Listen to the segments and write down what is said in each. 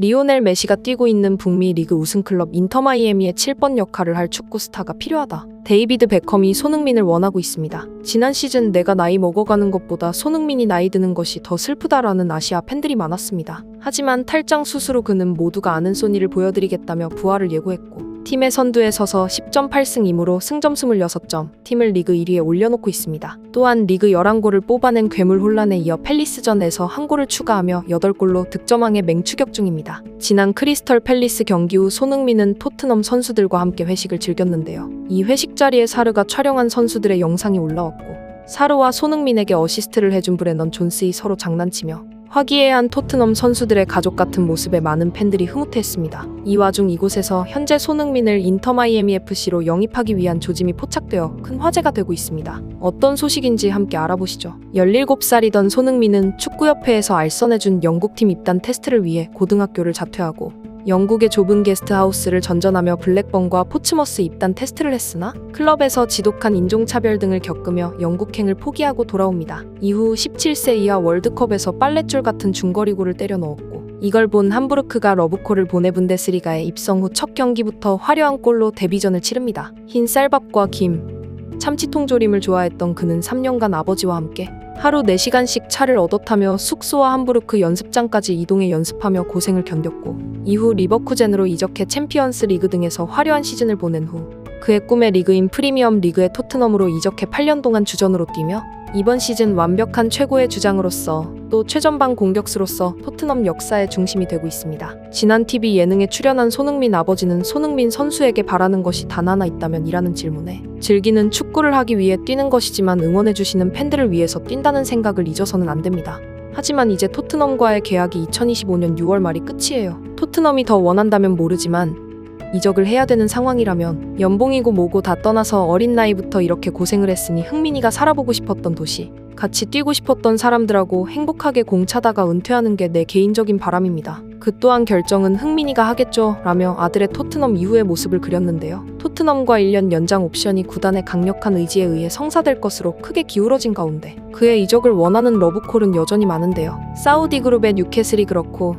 리오넬 메시가 뛰고 있는 북미 리그 우승클럽 인터 마이애미의 7번 역할을 할 축구 스타가 필요하다. 데이비드 베컴이 손흥민을 원하고 있습니다. 지난 시즌 내가 나이 먹어가는 것보다 손흥민이 나이 드는 것이 더 슬프다라는 아시아 팬들이 많았습니다. 하지만 탈장 수수로 그는 모두가 아는 소니를 보여드리겠다며 부활을 예고했고 팀의 선두에 서서 10점 8승 2무로 승점 26점, 팀을 리그 1위에 올려놓고 있습니다. 또한 리그 11골을 뽑아낸 괴물 혼란에 이어 팰리스전에서 한 골을 추가하며 8골로 득점왕에 맹추격 중입니다. 지난 크리스털 팰리스 경기 후 손흥민은 토트넘 선수들과 함께 회식을 즐겼는데요. 이 회식 자리에 사르가 촬영한 선수들의 영상이 올라왔고 사르와 손흥민에게 어시스트를 해준 브레넌 존스이 서로 장난치며 화기애애한 토트넘 선수들의 가족 같은 모습에 많은 팬들이 흐뭇해했습니다. 이 와중 이곳에서 현재 손흥민을 인터 마이애미 FC로 영입하기 위한 조짐이 포착되어 큰 화제가 되고 있습니다. 어떤 소식인지 함께 알아보시죠. 17살이던 손흥민은 축구협회에서 알선해준 영국팀 입단 테스트를 위해 고등학교를 자퇴하고 영국의 좁은 게스트하우스를 전전하며 블랙번과 포츠머스 입단 테스트를 했으나 클럽에서 지독한 인종차별 등을 겪으며 영국행을 포기하고 돌아옵니다. 이후 17세 이하 월드컵에서 빨랫줄 같은 중거리골을 때려 넣었고 이걸 본 함부르크가 러브콜을 보내 분데스리가에 입성 후 첫 경기부터 화려한 골로 데뷔전을 치릅니다. 흰 쌀밥과 김, 참치통조림을 좋아했던 그는 3년간 아버지와 함께 하루 4시간씩 차를 얻어 타며 숙소와 함부르크 연습장까지 이동해 연습하며 고생을 견뎠고 이후 리버쿠젠으로 이적해 챔피언스 리그 등에서 화려한 시즌을 보낸 후 그의 꿈의 리그인 프리미엄 리그의 토트넘으로 이적해 8년 동안 주전으로 뛰며 이번 시즌 완벽한 최고의 주장으로서 또 최전방 공격수로서 토트넘 역사의 중심이 되고 있습니다. 지난 TV 예능에 출연한 손흥민 아버지는 손흥민 선수에게 바라는 것이 단 하나 있다면 이라는 질문에 즐기는 축구를 하기 위해 뛰는 것이지만 응원해주시는 팬들을 위해서 뛴다는 생각을 잊어서는 안 됩니다. 하지만 이제 토트넘과의 계약이 2025년 6월 말이 끝이에요. 토트넘이 더 원한다면 모르지만 이적을 해야 되는 상황이라면 연봉이고 뭐고 다 떠나서 어린 나이부터 이렇게 고생을 했으니 흥민이가 살아보고 싶었던 도시, 같이 뛰고 싶었던 사람들하고 행복하게 공 차다가 은퇴하는 게 내 개인적인 바람입니다. 그 또한 결정은 흥민이가 하겠죠 라며 아들의 토트넘 이후의 모습을 그렸는데요. 토트넘과 1년 연장 옵션이 구단의 강력한 의지에 의해 성사될 것으로 크게 기울어진 가운데 그의 이적을 원하는 러브콜은 여전히 많은데요. 사우디 그룹의 뉴캐슬이 그렇고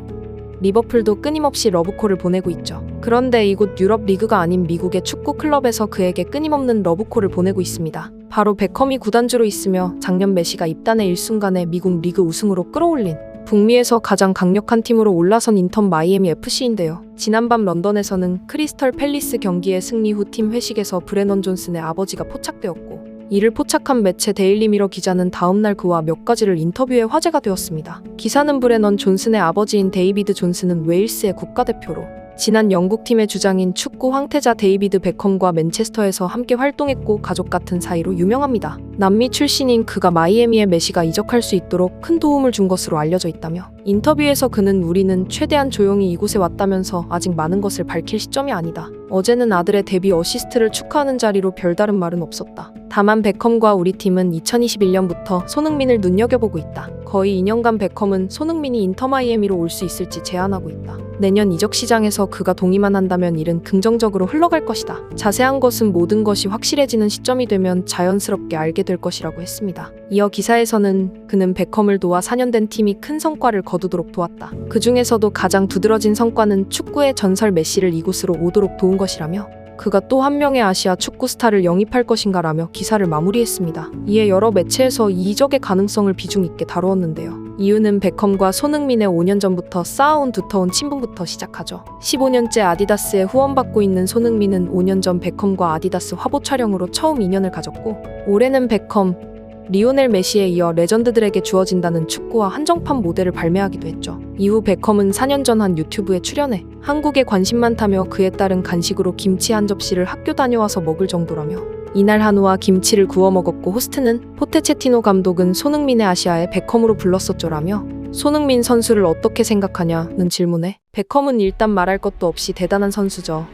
리버풀도 끊임없이 러브콜을 보내고 있죠. 그런데 이곳 유럽 리그가 아닌 미국의 축구 클럽에서 그에게 끊임없는 러브콜을 보내고 있습니다. 바로 베컴이 구단주로 있으며 작년 메시가 입단의 일순간에 미국 리그 우승으로 끌어올린 북미에서 가장 강력한 팀으로 올라선 인터 마이애미 FC인데요. 지난밤 런던에서는 크리스털 팰리스 경기의 승리 후 팀 회식에서 브레넌 존슨의 아버지가 포착되었고 이를 포착한 매체 데일리 미러 기자는 다음날 그와 몇 가지를 인터뷰해 화제가 되었습니다. 기사는 브레넌 존슨의 아버지인 데이비드 존슨은 웨일스의 국가대표로 지난 영국팀의 주장인 축구 황태자 데이비드 베컴과 맨체스터에서 함께 활동했고 가족 같은 사이로 유명합니다. 남미 출신인 그가 마이애미에 메시가 이적할 수 있도록 큰 도움을 준 것으로 알려져 있다며 인터뷰에서 그는 우리는 최대한 조용히 이곳에 왔다면서 아직 많은 것을 밝힐 시점이 아니다. 어제는 아들의 데뷔 어시스트를 축하하는 자리로 별다른 말은 없었다. 다만 베컴과 우리 팀은 2021년부터 손흥민을 눈여겨보고 있다. 거의 2년간 베컴은 손흥민이 인터 마이애미로 올 수 있을지 제안하고 있다. 내년 이적 시장에서 그가 동의만 한다면 일은 긍정적으로 흘러갈 것이다. 자세한 것은 모든 것이 확실해지는 시점이 되면 자연스럽게 알게 될 것이라고 했습니다. 이어 기사에서는 그는 베컴을 도와 4년 된 팀이 큰 성과를 거두도록 도왔다. 그 중에서도 가장 두드러진 성과는 축구의 전설 메시를 이곳으로 오도록 도운 것이라며 그가 또 한 명의 아시아 축구 스타를 영입할 것인가라며 기사를 마무리했습니다. 이에 여러 매체에서 이 이적의 가능성을 비중 있게 다루었는데요. 이유는 베컴과 손흥민의 5년 전부터 쌓아온 두터운 친분부터 시작하죠. 15년째 아디다스에 후원받고 있는 손흥민은 5년 전 베컴과 아디다스 화보 촬영으로 처음 인연을 가졌고 올해는 베컴, 리오넬 메시에 이어 레전드들에게 주어진다는 축구와 한정판 모델을 발매하기도 했죠. 이후 베컴은 4년 전 한 유튜브에 출연해 한국에 관심 많다며 그에 따른 간식으로 김치 한 접시를 학교 다녀와서 먹을 정도라며 이날 한우와 김치를 구워 먹었고 호스트는 포테체티노 감독은 손흥민의 아시아에 베컴으로 불렀었죠라며 손흥민 선수를 어떻게 생각하냐는 질문에 베컴은 일단 말할 것도 없이 대단한 선수죠.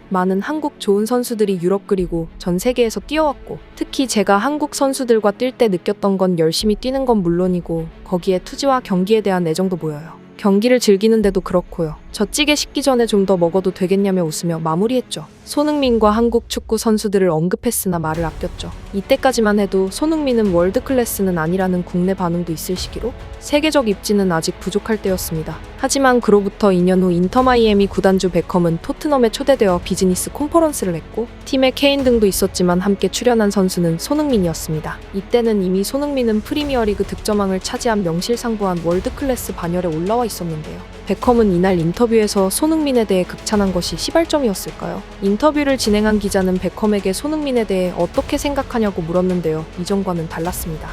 많은 한국 좋은 선수들이 유럽 그리고 전 세계에서 뛰어왔고 특히 제가 한국 선수들과 뛸 때 느꼈던 건 열심히 뛰는 건 물론이고 거기에 투지와 경기에 대한 애정도 보여요. 경기를 즐기는데도 그렇고요. 저 찌개 식기 전에 좀 더 먹어도 되겠냐며 웃으며 마무리했죠. 손흥민과 한국 축구 선수들을 언급했으나 말을 아꼈죠. 이때까지만 해도 손흥민은 월드클래스는 아니라는 국내 반응도 있을 시기로 세계적 입지는 아직 부족할 때였습니다. 하지만 그로부터 2년 후 인터마이애미 구단주 베컴은 토트넘에 초대되어 비즈니스 컨퍼런스를 했고 팀에 케인 등도 있었지만 함께 출연한 선수는 손흥민이었습니다. 이때는 이미 손흥민은 프리미어리그 득점왕을 차지한 명실상부한 월드클래스 반열에 올라와 있었는데요. 베컴은 이날 인터뷰에서 손흥민에 대해 극찬한 것이 시발점이었을까요? 인터뷰를 진행한 기자는 베컴에게 손흥민에 대해 어떻게 생각하냐고 물었는데요. 이전과는 달랐습니다.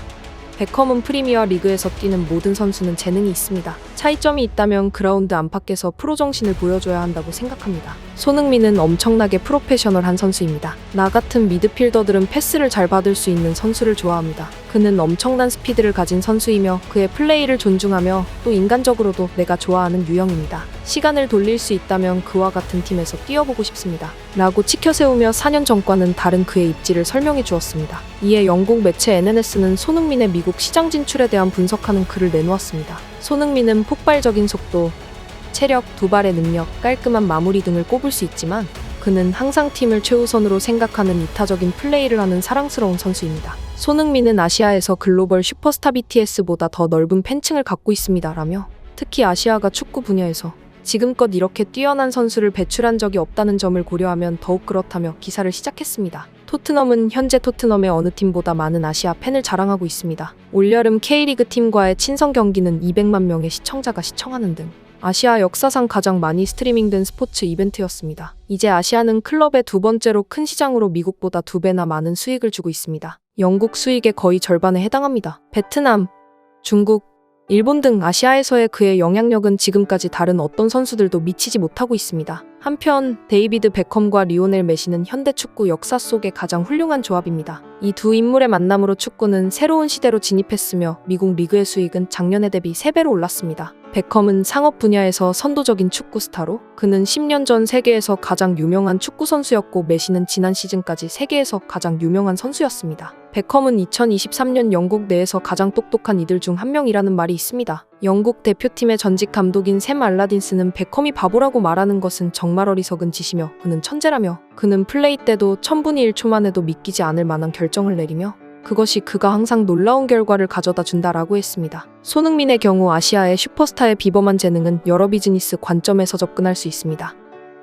베컴은 프리미어 리그에서 뛰는 모든 선수는 재능이 있습니다. 차이점이 있다면 그라운드 안팎에서 프로 정신을 보여줘야 한다고 생각합니다. 손흥민은 엄청나게 프로페셔널한 선수입니다. 나 같은 미드필더들은 패스를 잘 받을 수 있는 선수를 좋아합니다. 그는 엄청난 스피드를 가진 선수이며 그의 플레이를 존중하며 또 인간적으로도 내가 좋아하는 유형입니다. 시간을 돌릴 수 있다면 그와 같은 팀에서 뛰어보고 싶습니다. 라고 치켜세우며 4년 전과는 다른 그의 입지를 설명해 주었습니다. 이에 영국 매체 NNS는 손흥민의 미국 시장 진출에 대한 분석하는 글을 내놓았습니다. 손흥민은 폭발적인 속도, 체력, 두발의 능력, 깔끔한 마무리 등을 꼽을 수 있지만 그는 항상 팀을 최우선으로 생각하는 이타적인 플레이를 하는 사랑스러운 선수입니다. 손흥민은 아시아에서 글로벌 슈퍼스타 BTS보다 더 넓은 팬층을 갖고 있습니다. 라며 특히 아시아가 축구 분야에서 지금껏 이렇게 뛰어난 선수를 배출한 적이 없다는 점을 고려하면 더욱 그렇다며 기사를 시작했습니다. 토트넘은 현재 토트넘의 어느 팀보다 많은 아시아 팬을 자랑하고 있습니다. 올여름 K리그 팀과의 친선 경기는 200만 명의 시청자가 시청하는 등 아시아 역사상 가장 많이 스트리밍된 스포츠 이벤트였습니다. 이제 아시아는 클럽의 두 번째로 큰 시장으로 미국보다 2배나 많은 수익을 주고 있습니다. 영국 수익의 거의 절반에 해당합니다. 베트남, 중국, 일본 등 아시아에서의 그의 영향력은 지금까지 다른 어떤 선수들도 미치지 못하고 있습니다. 한편 데이비드 베컴과 리오넬 메시는 현대 축구 역사 속의 가장 훌륭한 조합입니다. 이 두 인물의 만남으로 축구는 새로운 시대로 진입했으며 미국 리그의 수익은 작년에 대비 3배로 올랐습니다. 베컴은 상업 분야에서 선도적인 축구 스타로 그는 10년 전 세계에서 가장 유명한 축구 선수였고 메시는 지난 시즌까지 세계에서 가장 유명한 선수였습니다. 베컴은 2023년 영국 내에서 가장 똑똑한 이들 중 한 명이라는 말이 있습니다. 영국 대표팀의 전직 감독인 샘 알라딘스는 베컴이 바보라고 말하는 것은 정말 어리석은 짓이며 그는 천재라며 그는 플레이 때도 1000분의 1초만 해도 믿기지 않을 만한 결정을 내리며 그것이 그가 항상 놀라운 결과를 가져다 준다라고 했습니다. 손흥민의 경우 아시아의 슈퍼스타의 비범한 재능은 여러 비즈니스 관점에서 접근할 수 있습니다.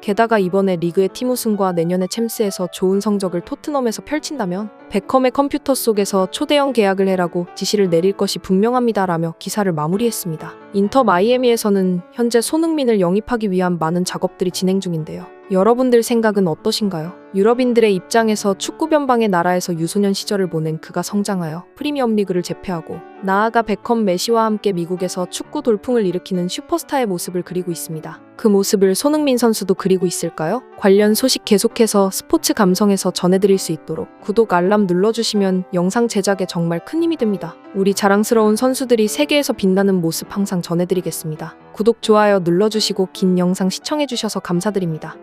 게다가 이번에 리그의 팀 우승과 내년의 챔스에서 좋은 성적을 토트넘에서 펼친다면 베컴의 컴퓨터 속에서 초대형 계약을 해라고 지시를 내릴 것이 분명합니다라며 기사를 마무리했습니다. 인터 마이애미에서는 현재 손흥민을 영입하기 위한 많은 작업들이 진행 중인데요. 여러분들 생각은 어떠신가요? 유럽인들의 입장에서 축구 변방의 나라에서 유소년 시절을 보낸 그가 성장하여 프리미엄리그를 제패하고 나아가 베컴 메시와 함께 미국에서 축구 돌풍을 일으키는 슈퍼스타의 모습을 그리고 있습니다. 그 모습을 손흥민 선수도 그리고 있을까요? 관련 소식 계속해서 스포츠 감성에서 전해드릴 수 있도록 구독 알람 눌러주시면 영상 제작에 정말 큰 힘이 됩니다. 우리 자랑스러운 선수들이 세계에서 빛나는 모습 항상 전해드리겠습니다. 구독, 좋아요 눌러주시고 긴 영상 시청해주셔서 감사드립니다.